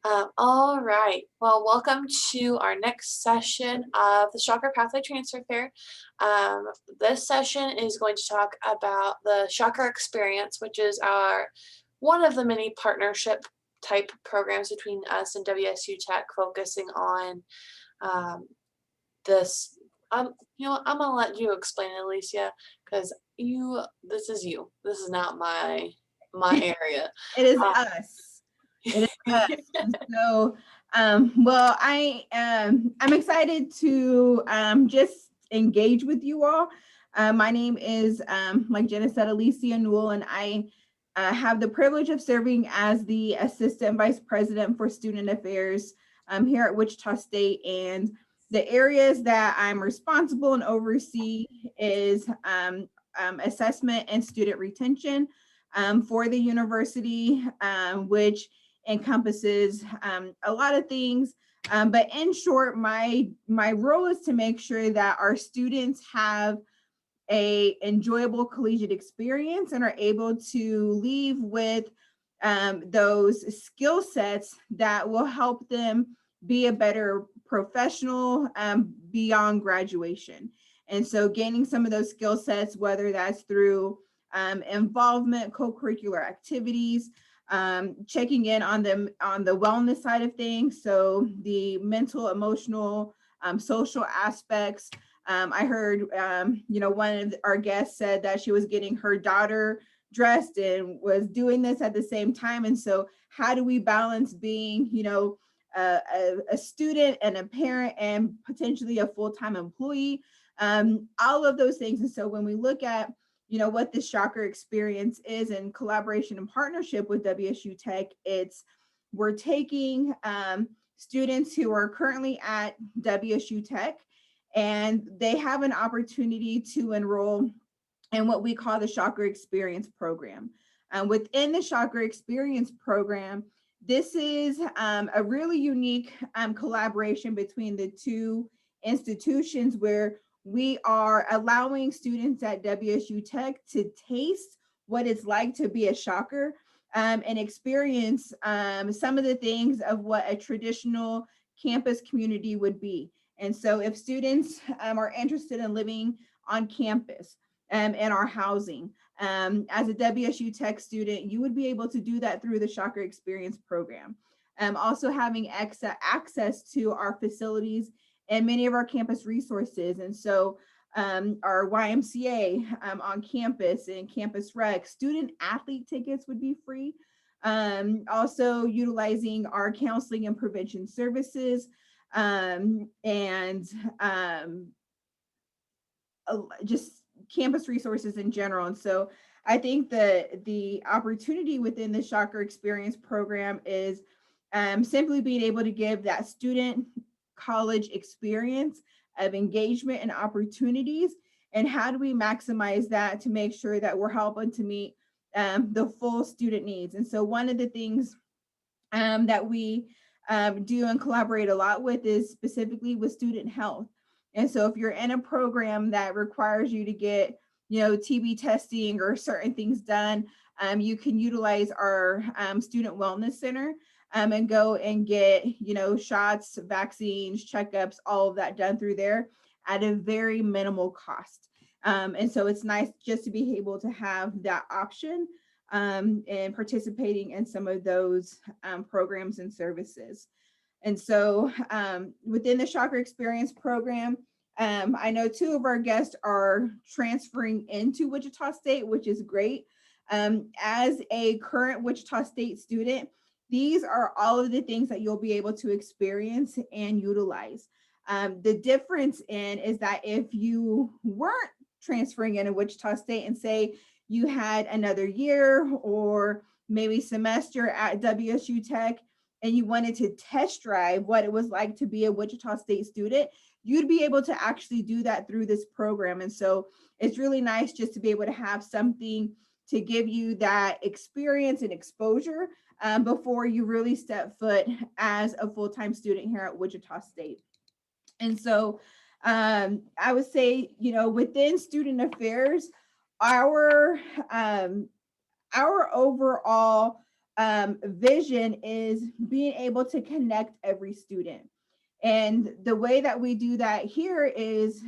All right. Well, welcome to our next session of the Shocker Pathway Transfer Fair. Um, this session is going to talk about the Shocker Experience, which is our one of the many partnership type programs between us and WSU Tech, focusing on um, this. I'm gonna let you explain it, Alicia, because this is you. This is not my area. It is Uh, us. It is us. So, well, I'm excited to just engage with you all. My name is, like Jenna said, Alicia Newell, and I have the privilege of serving as the Assistant Vice President for Student Affairs here at Wichita State. And the areas that I'm responsible and oversee is assessment and student retention for the university, which encompasses a lot of things. But in short, my role is to make sure that our students have a enjoyable collegiate experience and are able to leave with those skill sets that will help them be a better professional beyond graduation. And so gaining some of those skill sets, whether that's through involvement, co-curricular activities, checking in on them on the wellness side of things. So the mental, emotional, social aspects. I heard, one of our guests said that she was getting her daughter dressed and was doing this at the same time. And so how do we balance being, a student and a parent and potentially a full-time employee, all of those things. And so when we look at what the Shocker Experience is in collaboration and partnership with WSU Tech, we're taking students who are currently at WSU Tech, and they have an opportunity to enroll in what we call the Shocker Experience program. Within the Shocker Experience program, this is a really unique collaboration between the two institutions, where we are allowing students at WSU Tech to taste what it's like to be a Shocker, and experience some of the things of what a traditional campus community would be. And so if students are interested in living on campus and our housing, as a WSU Tech student, you would be able to do that through the Shocker Experience program. Also having access to our facilities and many of our campus resources. And so our YMCA on campus and campus rec, student athlete tickets would be free. Also utilizing our counseling and prevention services, and just campus resources in general. And so I think the opportunity within the Shocker Experience program is simply being able to give that student college experience of engagement and opportunities. And how do we maximize that to make sure that we're helping to meet the full student needs? And so one of the things that we do and collaborate a lot with is specifically with student health. And so if you're in a program that requires you to get, TB testing or certain things done, you can utilize our student wellness center and go and get, shots, vaccines, checkups, all of that done through there at a very minimal cost. And so it's nice just to be able to have that option and participating in some of those programs and services. And so within the Shocker Experience program, I know two of our guests are transferring into Wichita State, which is great. As a current Wichita State student, these are all of the things that you'll be able to experience and utilize. The difference in is that if you weren't transferring into Wichita State and say you had another year or maybe semester at WSU Tech and you wanted to test drive what it was like to be a Wichita State student, you'd be able to actually do that through this program. And so it's really nice just to be able to have something to give you that experience and exposure before you really step foot as a full-time student here at Wichita State. And so I would say, within student affairs, our um, our overall vision is being able to connect every student. And the way that we do that here is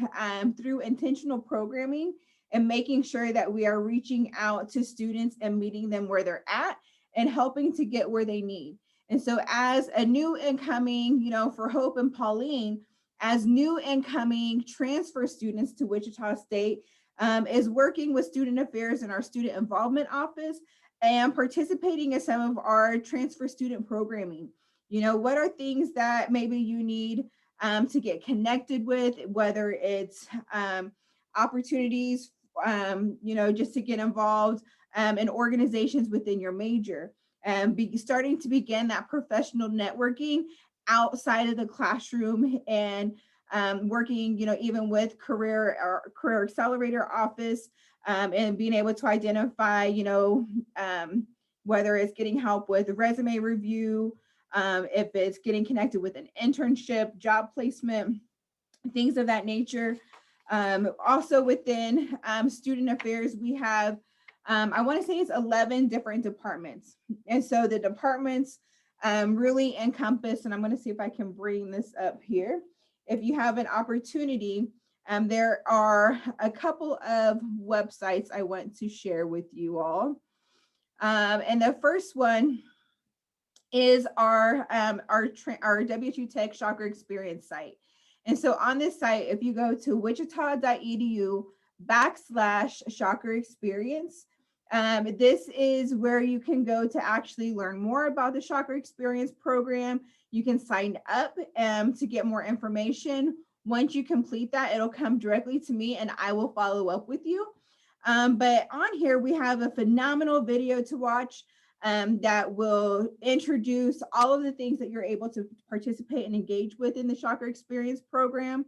through intentional programming and making sure that we are reaching out to students and meeting them where they're at and helping to get where they need. And so, as a new incoming, for Hope and Pauline, as new incoming transfer students to Wichita State, is working with student affairs in our student involvement office and participating in some of our transfer student programming. What are things that maybe you need to get connected with, whether it's opportunities, just to get involved in organizations within your major, and starting to begin that professional networking outside of the classroom, and working, even with career accelerator office, and being able to identify, whether it's getting help with resume review, if it's getting connected with an internship, job placement, things of that nature. Also within student affairs, we have, I want to say it's 11 different departments. And so the departments really encompass, and I'm going to see if I can bring this up here. If you have an opportunity, there are a couple of websites I want to share with you all. And the first one is our WSU Tech Shocker Experience site. And so on this site, if you go to wichita.edu/Shocker Experience, this is where you can go to actually learn more about the Shocker Experience program. You can sign up to get more information. Once you complete that, it'll come directly to me and I will follow up with you. But on here, we have a phenomenal video to watch that will introduce all of the things that you're able to participate and engage with in the Shocker Experience program.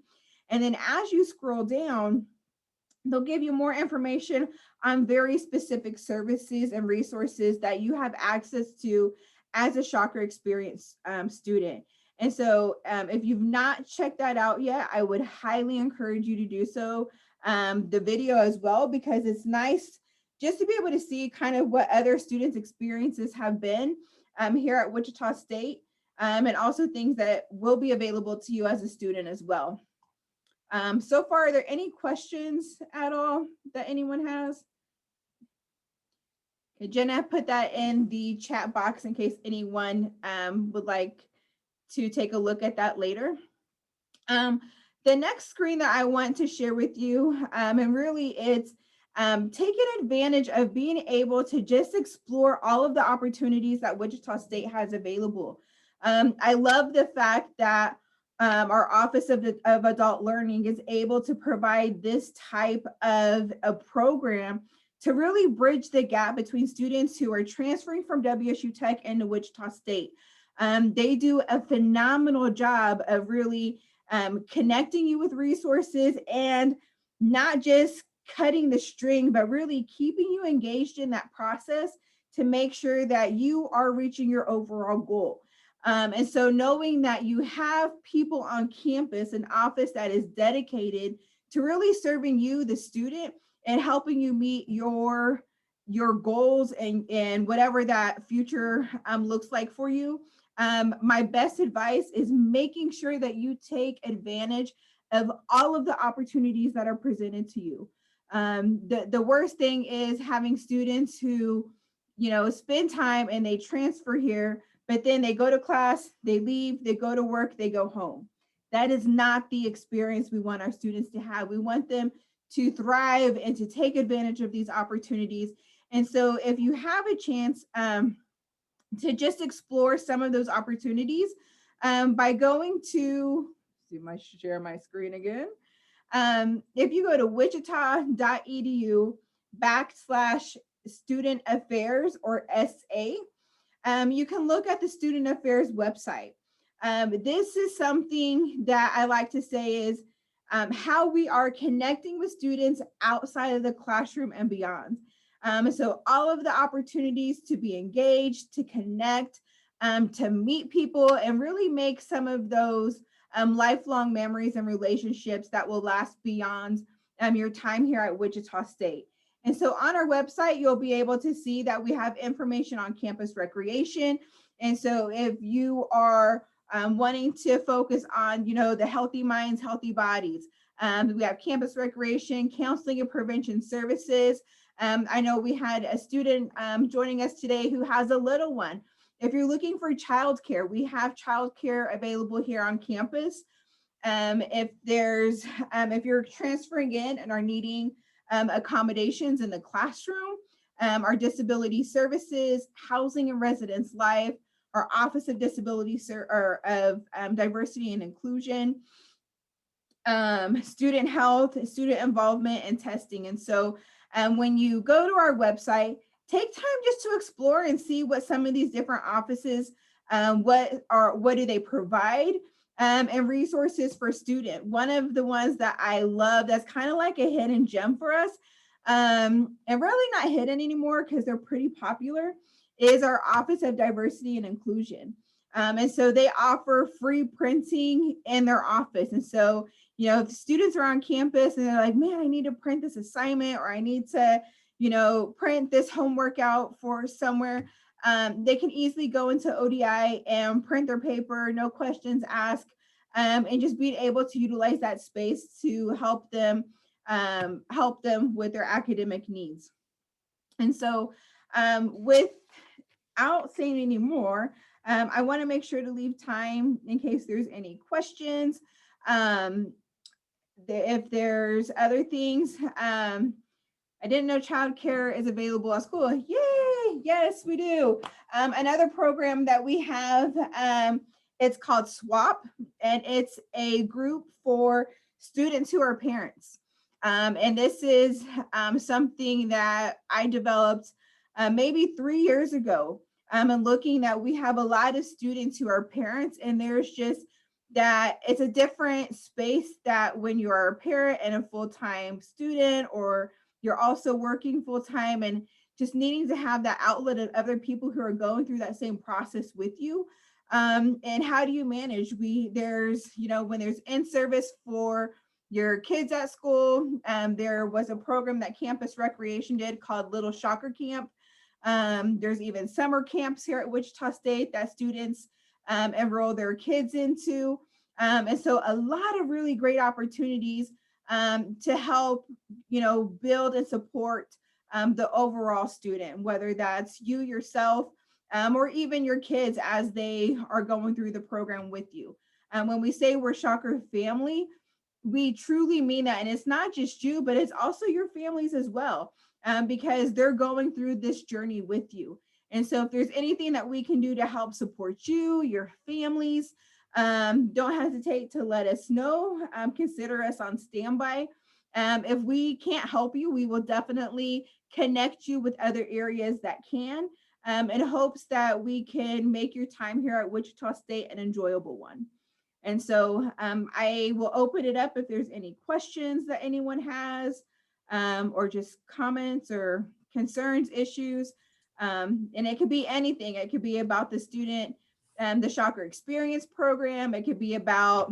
And then as you scroll down, they'll give you more information on very specific services and resources that you have access to as a Shocker Experience student. And so if you've not checked that out yet, I would highly encourage you to do so. The video as well, because it's nice just to be able to see kind of what other students' experiences have been here at Wichita State, and also things that will be available to you as a student as well. So far, are there any questions at all that anyone has? Okay, Jenna, put that in the chat box in case anyone would like to take a look at that later. The next screen that I want to share with you, and really it's taking advantage of being able to just explore all of the opportunities that Wichita State has available. I love the fact that our Office of Adult Learning is able to provide this type of a program to really bridge the gap between students who are transferring from WSU Tech into Wichita State. They do a phenomenal job of really connecting you with resources and not just cutting the string, but really keeping you engaged in that process to make sure that you are reaching your overall goal. And so knowing that you have people on campus, an office that is dedicated to really serving you, the student, and helping you meet your goals and whatever that future looks like for you. My best advice is making sure that you take advantage of all of the opportunities that are presented to you. The worst thing is having students who, spend time and they transfer here, but then they go to class, they leave, they go to work, they go home. That is not the experience we want our students to have. We want them to thrive and to take advantage of these opportunities. And so if you have a chance to just explore some of those opportunities by going to, share my screen again. If you go to wichita.edu/student affairs or SA, you can look at the student affairs website. This is something that I like to say is how we are connecting with students outside of the classroom and beyond. So all of the opportunities to be engaged, to connect, to meet people, and really make some of those lifelong memories and relationships that will last beyond your time here at Wichita State. And so on our website, you'll be able to see that we have information on campus recreation. And so if you are wanting to focus on, the healthy minds, healthy bodies, we have campus recreation, counseling and prevention services. I know we had a student joining us today who has a little one. If you're looking for childcare, we have childcare available here on campus. If you're transferring in and are needing accommodations in the classroom, our disability services, housing and residence life, our Office of Disability Diversity and Inclusion, student health, student involvement, and testing. And so when you go to our website, take time just to explore and see what some of these different offices, what do they provide, and resources for student. One of the ones that I love that's kind of like a hidden gem for us, and really not hidden anymore because they're pretty popular, is our Office of Diversity and Inclusion. And so they offer free printing in their office. And so, if the students are on campus and they're like, man, I need to print this assignment, or I need to, print this homework out for somewhere, they can easily go into ODI and print their paper, no questions asked, and just being able to utilize that space to help them with their academic needs. And so without saying any more, I want to make sure to leave time in case there's any questions. If there's other things, I didn't know childcare is available at school. Yay! Yes, we do. Another program that we have, it's called SWAP, and it's a group for students who are parents. And this is something that I developed maybe 3 years ago. And looking that we have a lot of students who are parents, and there's just that it's a different space that when you are a parent and a full-time student, or you're also working full-time and just needing to have that outlet of other people who are going through that same process with you. And how do you manage? When there's in-service for your kids at school, there was a program that Campus Recreation did called Little Shocker Camp. There's even summer camps here at Wichita State that students enroll their kids into. And so a lot of really great opportunities to help, build and support the overall student, whether that's you yourself or even your kids as they are going through the program with you. When we say we're Shocker family, we truly mean that. And it's not just you, but it's also your families as well, because they're going through this journey with you. And so if there's anything that we can do to help support you, your families, don't hesitate to let us know. Consider us on standby. If we can't help you, we will definitely connect you with other areas that can, in hopes that we can make your time here at Wichita State an enjoyable one. And so I will open it up if there's any questions that anyone has, or just comments or concerns, issues. And it could be anything. It could be about the student and the Shocker Experience program. It could be about,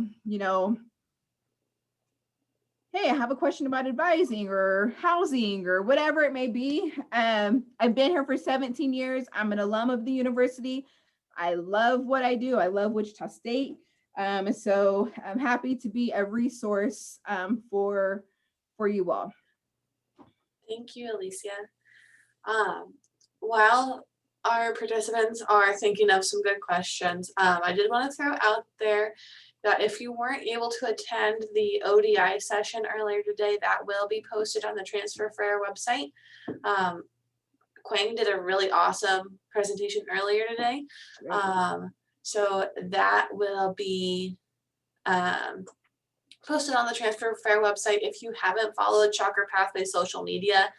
hey, I have a question about advising or housing or whatever it may be. I've been here for 17 years. I'm an alum of the university. I love what I do. I love Wichita State. So I'm happy to be a resource for you all. Thank you, Alicia. While our participants are thinking of some good questions, I did want to throw out there that if you weren't able to attend the ODI session earlier today, that will be posted on the Transfer Fair website. Quang did a really awesome presentation earlier today. So that will be posted on the Transfer Fair website. If you haven't followed Shocker Pathway social media,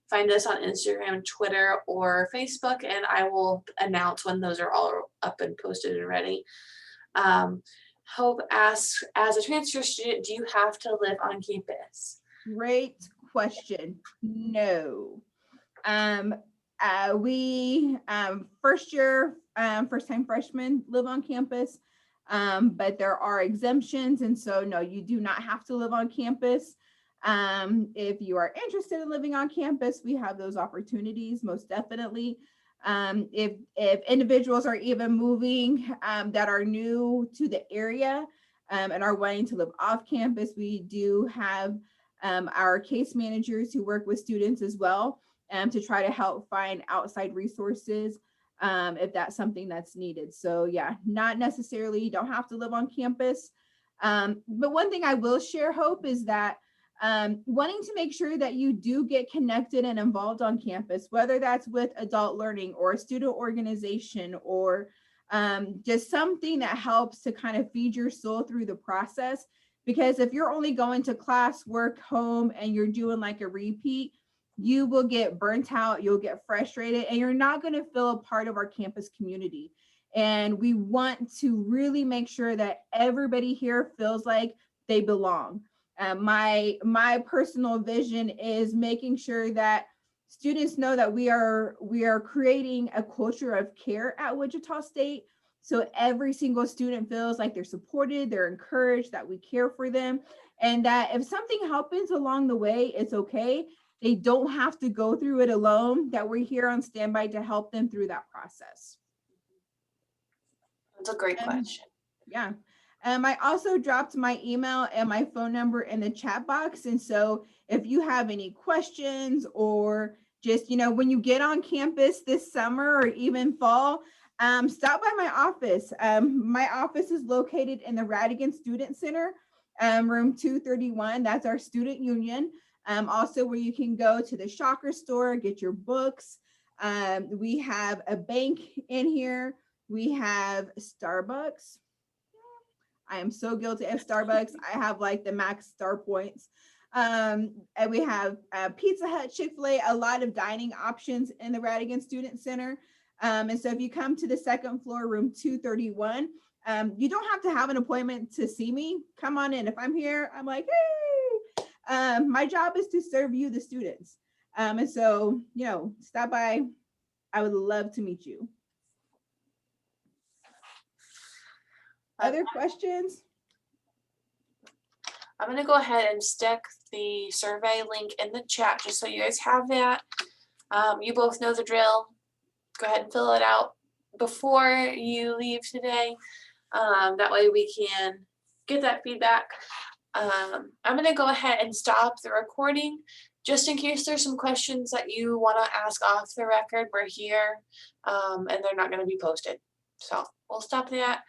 find us on Instagram, Twitter, or Facebook, and I will announce when those are all up and posted and ready. Hope asks, as a transfer student, do you have to live on campus? Great question. No. We first-time freshmen live on campus, but there are exemptions, and so no, you do not have to live on campus. If you are interested in living on campus, we have those opportunities, most definitely. If individuals are even moving that are new to the area and are wanting to live off campus, we do have our case managers who work with students as well to try to help find outside resources if that's something that's needed. So yeah, not necessarily, you don't have to live on campus. But one thing I will share, Hope, is that wanting to make sure that you do get connected and involved on campus, whether that's with adult learning or a student organization or just something that helps to kind of feed your soul through the process. Because if you're only going to class, work, home, and you're doing like a repeat, you will get burnt out, you'll get frustrated, and you're not going to feel a part of our campus community. And we want to really make sure that everybody here feels like they belong. My personal vision is making sure that students know that we are creating a culture of care at Wichita State. So every single student feels like they're supported, they're encouraged, that we care for them, and that if something happens along the way, it's okay. They don't have to go through it alone, that we're here on standby to help them through that process. That's a great question. Yeah. I also dropped my email and my phone number in the chat box. And so if you have any questions or just, when you get on campus this summer or even fall, stop by my office. My office is located in the Radigan Student Center, room 231. That's our student union. Also where you can go to the Shocker store, get your books. We have a bank in here. We have Starbucks. I am so guilty of Starbucks. I have like the max star points. And we have Pizza Hut, Chick-fil-A, a lot of dining options in the Radigan Student Center. And so if you come to the second floor, room 231, you don't have to have an appointment to see me. Come on in. If I'm here, I'm like, hey, my job is to serve you, the students. And so, stop by. I would love to meet you. Other questions? I'm going to go ahead and stick the survey link in the chat just so you guys have that. You both know the drill. Go ahead and fill it out before you leave today. That way we can get that feedback. I'm going to go ahead and stop the recording just in case there's some questions that you want to ask off the record. We're here and they're not going to be posted. So we'll stop that.